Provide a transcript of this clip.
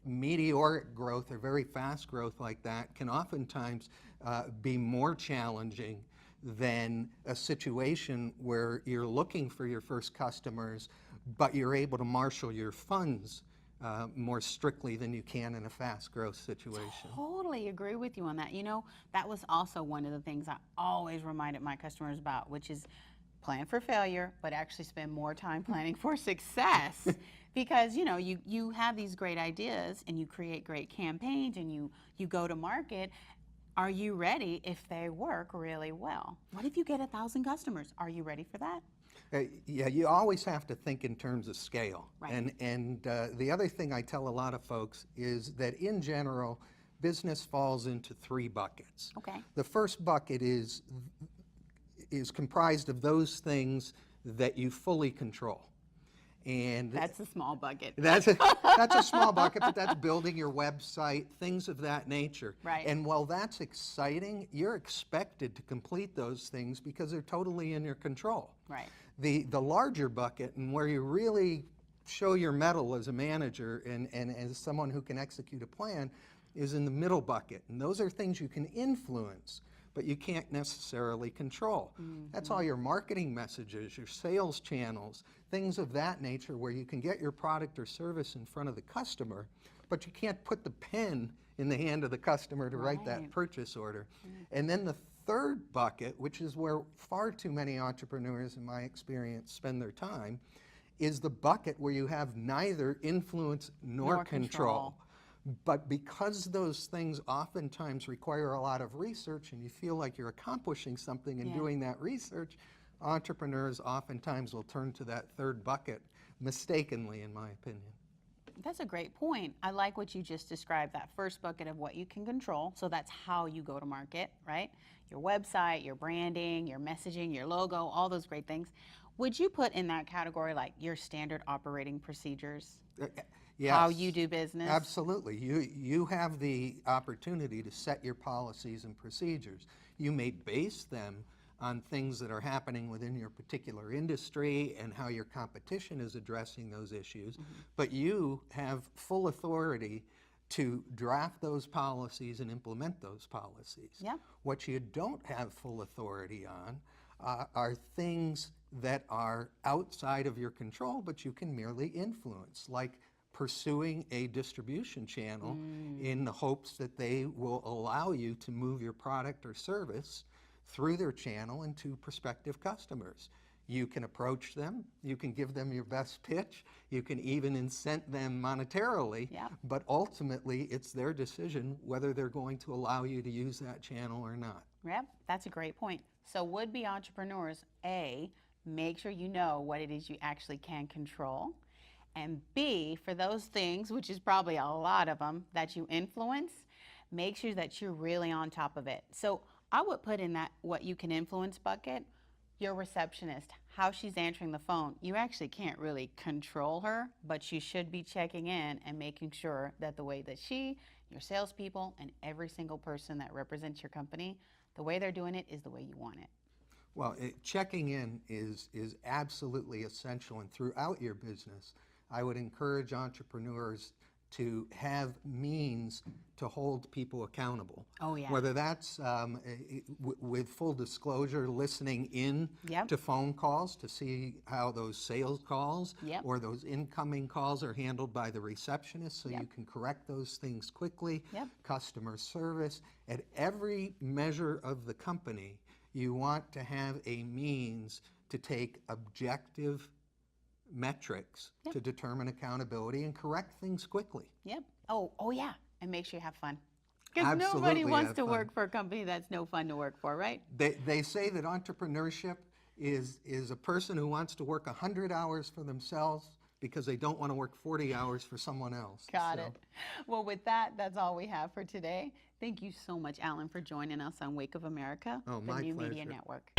meteoric growth or very fast growth like that can oftentimes be more challenging than a situation where you're looking for your first customers, but you're able to marshal your funds more strictly than you can in a fast growth situation. Totally agree with you on that. You know, that was also one of the things I always reminded my customers about, which is plan for failure, but actually spend more time planning for success. Because, you know, you have these great ideas and you create great campaigns and you go to market. Are you ready if they work really well? What if you get 1,000 customers? Are you ready for that? Yeah, you always have to think in terms of scale. Right. And the other thing I tell a lot of folks is that in general, business falls into 3 buckets. Okay. The first bucket is comprised of those things that you fully control. And that's a small bucket. That's a small bucket, but that's building your website, things of that nature. Right. And while that's exciting, you're expected to complete those things because they're totally in your control. Right. The larger bucket, and where you really show your mettle as a manager and as someone who can execute a plan, is in the middle bucket. And those are things you can influence, but you can't necessarily control. Mm-hmm. That's all your marketing messages, your sales channels, things of that nature where you can get your product or service in front of the customer, but you can't put the pen in the hand of the customer to write that purchase order. Mm-hmm. And then the third bucket, which is where far too many entrepreneurs, in my experience, spend their time, is the bucket where you have neither influence nor control. But because those things oftentimes require a lot of research and you feel like you're accomplishing something in doing that research, entrepreneurs oftentimes will turn to that third bucket mistakenly, in my opinion. That's a great point. I like what you just described, that first bucket of what you can control. So that's how you go to market, right? Your website, your branding, your messaging, your logo, all those great things. Would you put in that category like your standard operating procedures? Yes, how you do business? Absolutely. You have the opportunity to set your policies and procedures. You may base them on things that are happening within your particular industry and how your competition is addressing those issues, but you have full authority to draft those policies and implement those policies. Yeah. What you don't have full authority on are things that are outside of your control, but you can merely influence, like pursuing a distribution channel in the hopes that they will allow you to move your product or service through their channel and to prospective customers. You can approach them, you can give them your best pitch, you can even incent them monetarily, but ultimately it's their decision whether they're going to allow you to use that channel or not. Yep, that's a great point. So would-be entrepreneurs, A, make sure you know what it is you actually can control, and B, for those things, which is probably a lot of them, that you influence, make sure that you're really on top of it. So I would put in that what you can influence bucket, your receptionist, how she's answering the phone. You actually can't really control her, but you should be checking in and making sure that the way that she, your salespeople, and every single person that represents your company, the way they're doing it is the way you want it. Well, checking in is absolutely essential, and throughout your business, I would encourage entrepreneurs to have means to hold people accountable. Oh, yeah. Whether that's with full disclosure, listening in to phone calls to see how those sales calls or those incoming calls are handled by the receptionist so you can correct those things quickly. Customer service. At every measure of the company, you want to have a means to take objective metrics to determine accountability and correct things quickly. Oh yeah, and make sure you have fun. Because nobody wants to work for a company that's no fun to work for, right? They say that entrepreneurship is a person who wants to work 100 hours for themselves because they don't want to work 40 hours for someone else. Got it. Well, with that, that's all we have for today. Thank you so much, Alan, for joining us on Wake of America, the New Media Network.